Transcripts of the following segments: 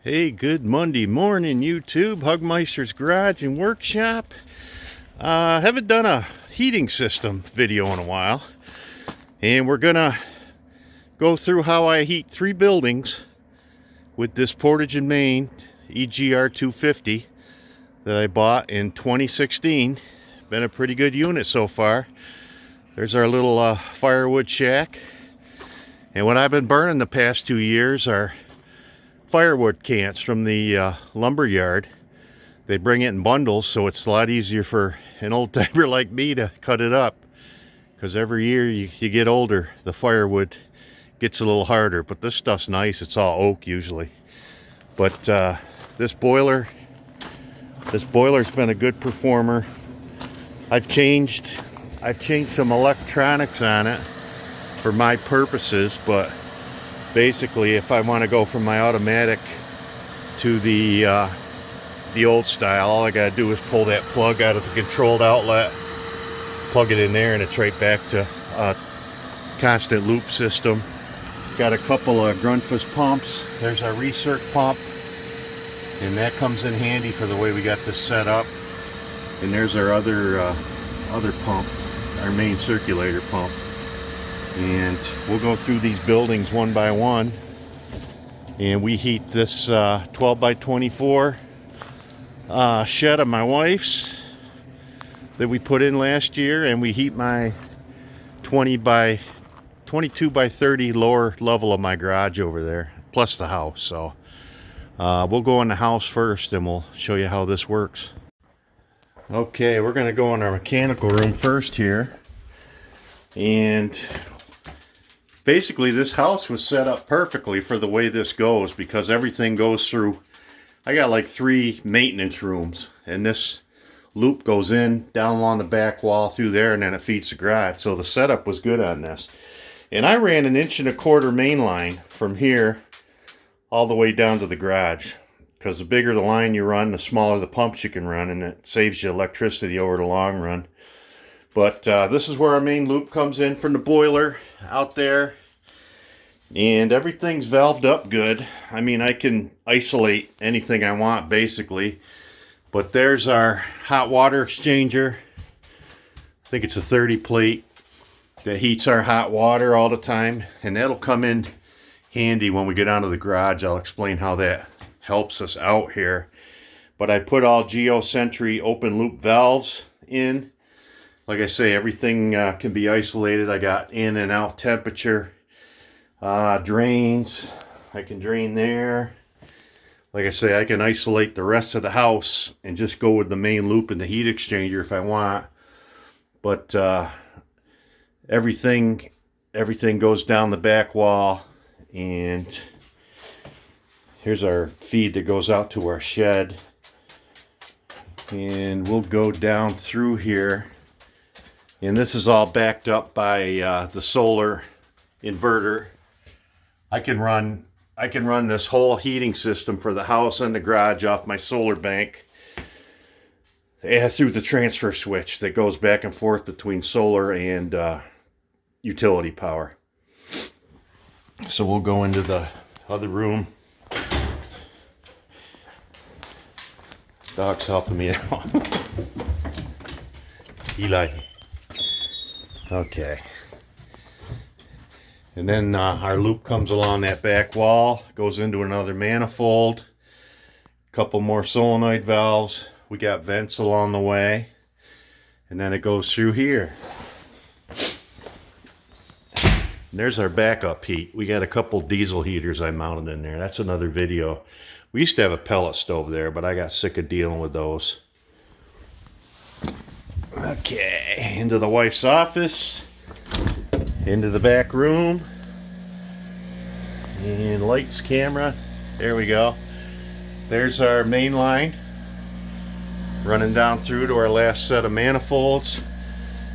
Hey, good Monday morning, YouTube. Hugmeister's Garage and Workshop. Haven't done a heating system video in a while, and we're gonna go through how I heat 3 buildings with this Portage and Main EGR 250 that I bought in 2016. Been a pretty good unit so far. There's our little firewood shack, and what I've been burning the past 2 years are firewood cans from the lumber yard. They bring it in bundles, so it's a lot easier for an old timer like me to cut it up, because every year you get older, the firewood gets a little harder. But this stuff's nice. It's all oak usually, but this boiler's been a good performer. I've changed some electronics on it for my purposes, but basically, if I want to go from my automatic to the old style, all I gotta do is pull that plug out of the controlled outlet, plug it in there, and it's right back to a constant loop system. Got a couple of Grundfos pumps. There's our recirc pump, and that comes in handy for the way we got this set up. And there's our other pump, our main circulator pump. And we'll go through these buildings one by one, and we heat this 12 by 24 shed of my wife's that we put in last year, and we heat my 22 by 30 lower level of my garage over there, plus the house. So we'll go in the house first, and we'll show you how this works. Okay, we're going to go in our mechanical room first here. And basically, this house was set up perfectly for the way this goes, because everything goes through. I got like 3 maintenance rooms, and this loop goes in down along the back wall through there, and then it feeds the garage. So the setup was good on this. And I ran 1.25 inch main line from here all the way down to the garage, because the bigger the line you run, the smaller the pumps you can run, and it saves you electricity over the long run. But this is where our main loop comes in from the boiler out there. And everything's valved up good. I mean, I can isolate anything I want, basically. But there's our hot water exchanger. I think it's a 30 plate that heats our hot water all the time. And that'll come in handy when we get down to the garage. I'll explain how that helps us out here. But I put all GeoSentry open loop valves in. Like I say, everything can be isolated. I got in and out temperature. Drains. I can drain there. Like I say, I can isolate the rest of the house and just go with the main loop and the heat exchanger if I want. But everything goes down the back wall. And here's our feed that goes out to our shed. And we'll go down through here. And this is all backed up by the solar inverter. I can run this whole heating system for the house and the garage off my solar bank through the transfer switch that goes back and forth between solar and utility power. So we'll go into the other room. Dog's helping me out. Eli. Okay. And then our loop comes along that back wall, goes into another manifold, a couple more solenoid valves. We got vents along the way, and then it goes through here. And there's our backup heat. We got a couple diesel heaters I mounted in there. That's another video. We used to have a pellet stove there, but I got sick of dealing with those. Okay, into the wife's office. Into the back room, and lights, camera, there we go. There's our main line running down through to our last set of manifolds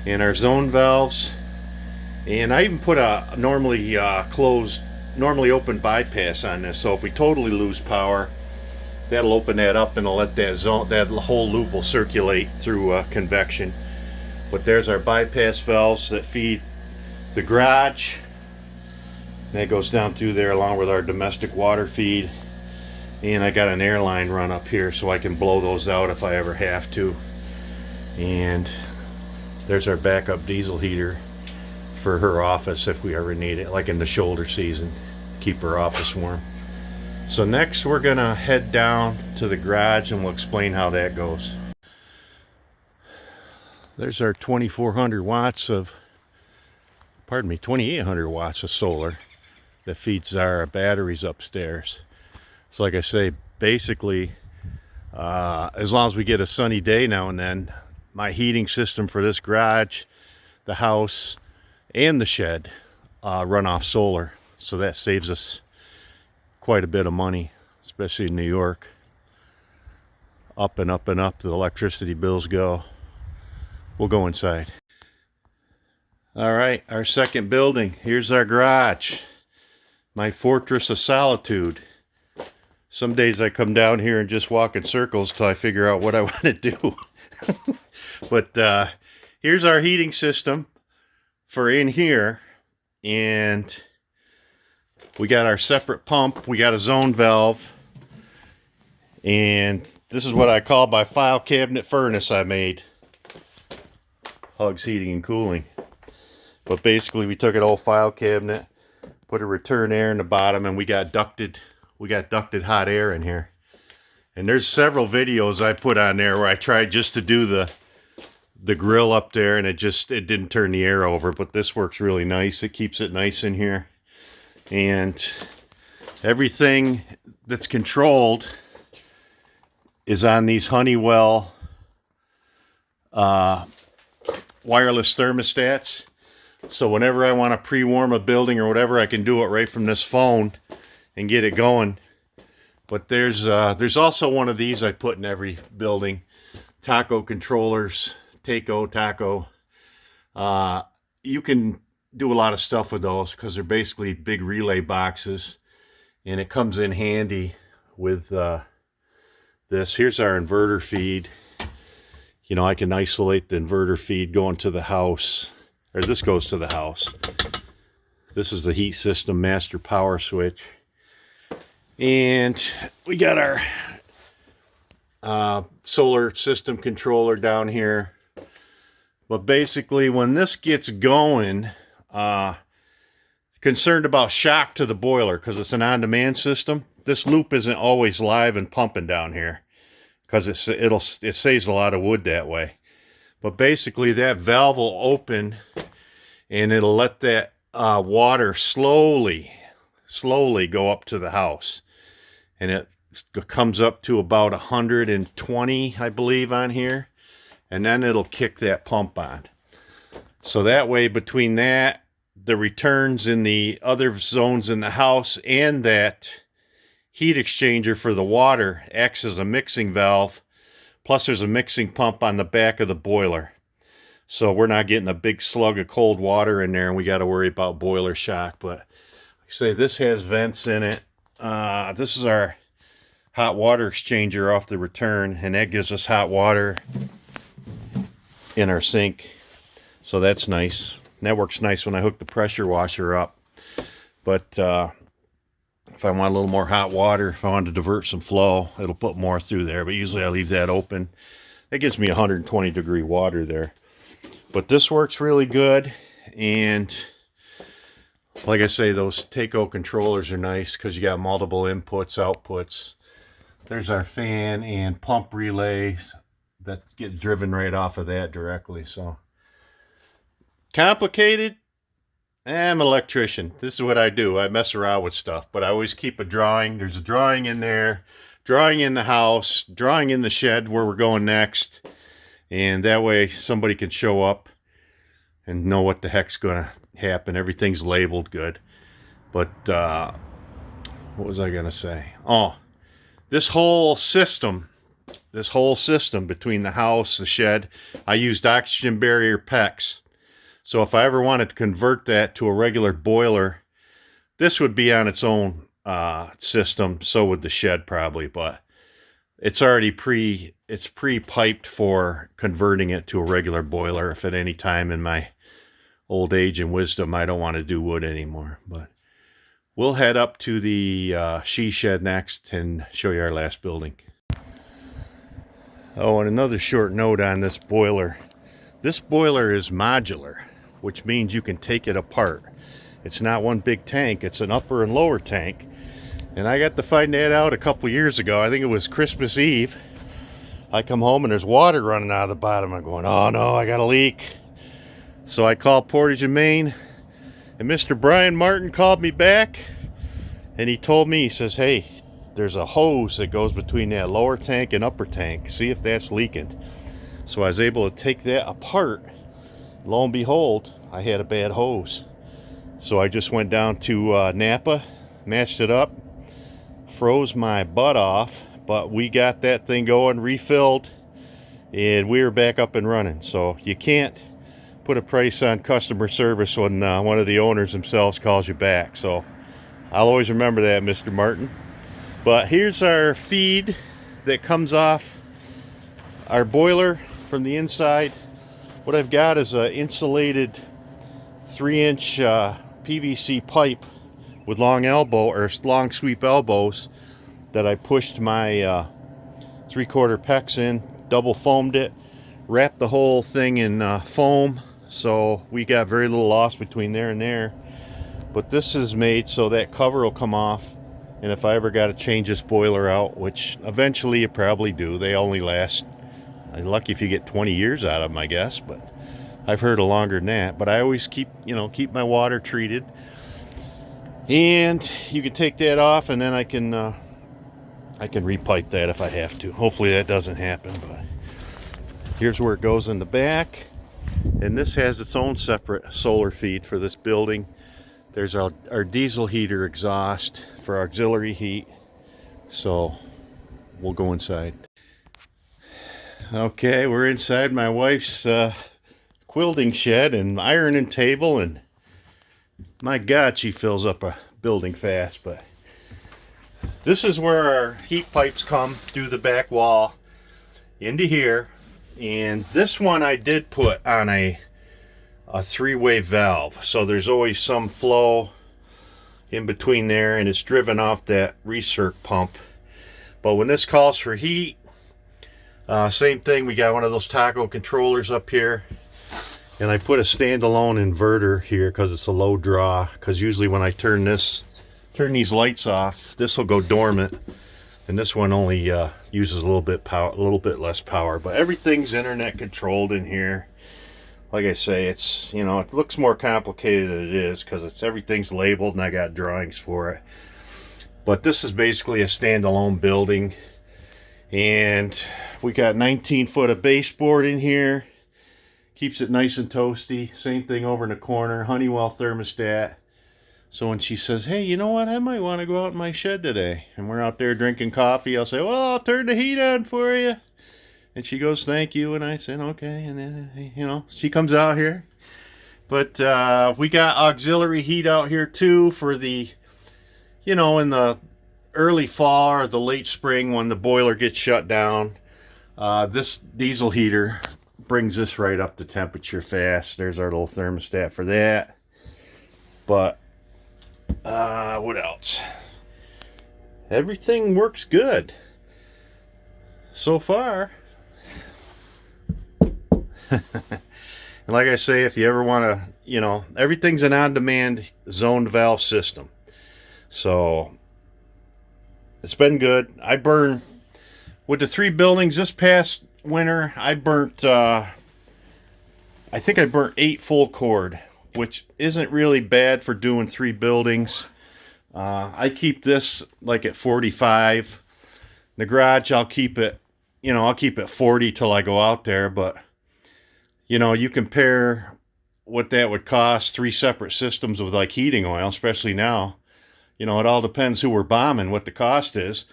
and our zone valves. And I even put a normally open bypass on this, so if we totally lose power, that'll open that up and it'll let that whole loop will circulate through convection. But there's our bypass valves that feed the garage. That goes down through there along with our domestic water feed. And I got an airline run up here so I can blow those out if I ever have to. And there's our backup diesel heater for her office if we ever need it, like in the shoulder season, keep her office warm. So next we're gonna head down to the garage and we'll explain how that goes. There's our 2400 watts of, pardon me, 2800 watts of solar that feeds our batteries upstairs. So like I say, basically, as long as we get a sunny day now and then, my heating system for this garage, the house, and the shed run off solar. So that saves us quite a bit of money, especially in New York. Up and up and up the electricity bills go. We'll go inside. All right, our second building. Here's our garage. My fortress of solitude. Some days I come down here and just walk in circles till I figure out what I want to do. But here's our heating system for in here. And we got our separate pump. We got a zone valve. And this is what I call my file cabinet furnace I made. Hugs Heating and Cooling. But basically we took an old file cabinet, put a return air in the bottom, and we got ducted hot air in here. And there's several videos I put on there where I tried just to do the grill up there, and it didn't turn the air over. But this works really nice. It keeps it nice in here. And everything that's controlled is on these Honeywell wireless thermostats. So whenever I want to pre-warm a building or whatever, I can do it right from this phone and get it going. But there's also one of these I put in every building. Taco controllers, Taco. You can do a lot of stuff with those because they're basically big relay boxes, and it comes in handy with this. Here's our inverter feed. You know, I can isolate the inverter feed going to the house, or this goes to the house. This is the heat system master power switch. And we got our solar system controller down here. But basically, when this gets going, concerned about shock to the boiler because it's an on-demand system. This loop isn't always live and pumping down here because it saves a lot of wood that way. But basically, that valve will open and it'll let that water slowly go up to the house. And it comes up to about 120, I believe, on here. And then it'll kick that pump on. So that way, between that, the returns in the other zones in the house, and that heat exchanger for the water acts as a mixing valve. Plus, there's a mixing pump on the back of the boiler. So we're not getting a big slug of cold water in there, and we got to worry about boiler shock. But like I say, this has vents in it. This is our hot water exchanger off the return, and that gives us hot water in our sink. So that's nice. And that works nice when I hook the pressure washer up. But if I want a little more hot water, if I want to divert some flow, it'll put more through there. But usually I leave that open. That gives me 120 degree water there. But this works really good. And like I say, those Taco controllers are nice because you got multiple inputs, outputs. There's our fan and pump relays that get driven right off of that directly. So complicated? I'm an electrician. This is what I do. I mess around with stuff, but I always keep a drawing. There's a drawing in there, drawing in the house, drawing in the shed where we're going next. And that way somebody can show up and know what the heck's going to happen. Everything's labeled good. But what was I going to say? Oh, this whole system between the house, the shed, I used oxygen barrier PEX. So if I ever wanted to convert that to a regular boiler, this would be on its own system. So would the shed probably, but it's already pre-piped for converting it to a regular boiler if at any time in my old age and wisdom I don't want to do wood anymore. But we'll head up to the she shed next and show you our last building. Oh, and another short note on this boiler. This boiler is modular, which means you can take it apart. It's not one big tank, it's an upper and lower tank. And I got to find that out a couple years ago. I think it was Christmas Eve. I come home and there's water running out of the bottom. I'm going, oh no, I got a leak. So I called Portage and Main, and Mr. Brian Martin called me back, and he told me, he says, hey, there's a hose that goes between that lower tank and upper tank. See if that's leaking. So I was able to take that apart. Lo and behold, I had a bad hose. So I just went down to Napa, matched it up, froze my butt off, but we got that thing going, refilled, and we were back up and running. So you can't put a price on customer service when one of the owners themselves calls you back. So I'll always remember that, Mr. Martin. But here's our feed that comes off our boiler from the inside. What I've got is an insulated 3-inch PVC pipe with long long sweep elbows that I pushed my 3/4 PEX in, double foamed it, wrapped the whole thing in foam, so we got very little loss between there and there. But this is made so that cover will come off, and if I ever got to change this boiler out, which eventually you probably do, they only last, you're lucky if you get 20 years out of them, I guess, but I've heard of longer than that. But I always keep my water treated, and you can take that off, and then I can repipe that if I have to. Hopefully that doesn't happen. But here's where it goes in the back, and this has its own separate solar feed for this building. There's our diesel heater exhaust for auxiliary heat. So we'll go inside. Okay, we're inside my wife's quilting shed and ironing table, and my God, she fills up a building fast. But this is where our heat pipes come through the back wall into here. And this one I did put on a 3-way valve, so there's always some flow in between there, and it's driven off that recirc pump. But when this calls for heat, same thing, we got one of those Taco controllers up here, and I put a standalone inverter here because it's a low draw, because usually when I turn these lights off, this will go dormant, and this one only uses a little bit less power. But everything's internet controlled in here. Like I say, it's, it looks more complicated than it is because everything's labeled and I got drawings for it. But this is basically a standalone building, and we got 19 foot of baseboard in here. Keeps it nice and toasty. Same thing over in the corner, Honeywell thermostat. So when she says, hey, you know what, I might want to go out in my shed today, and we're out there drinking coffee, I'll say, well, I'll turn the heat on for you. And she goes, thank you. And I said, okay. And then, she comes out here. But we got auxiliary heat out here too for the, in the early fall or the late spring when the boiler gets shut down. This diesel heater brings this right up to temperature fast. There's our little thermostat for that. But what else? Everything works good so far. And like I say, if you ever want to, everything's an on-demand zoned valve system. So it's been good. I burned, with the 3 buildings this past winter, I burnt, I think I burnt 8 full cord, which isn't really bad for doing 3 buildings. I keep this like at 45. The garage, I'll keep it, I'll keep it 40 till I go out there. But you compare what that would cost, 3 separate systems with like heating oil, especially now. It all depends who we're bombing, what the cost is.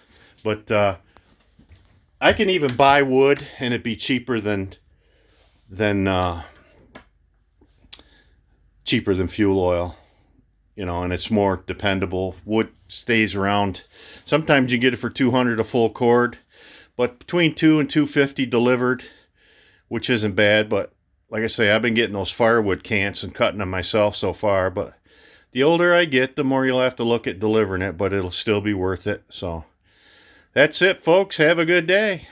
But I can even buy wood and it'd be cheaper than fuel oil. And it's more dependable. Wood stays around. Sometimes you get it for $200 a full cord, but between $200 and $250 delivered, which isn't bad. But like I say, I've been getting those firewood cans and cutting them myself so far. But the older I get, the more you'll have to look at delivering it, but it'll still be worth it. So that's it, folks. Have a good day.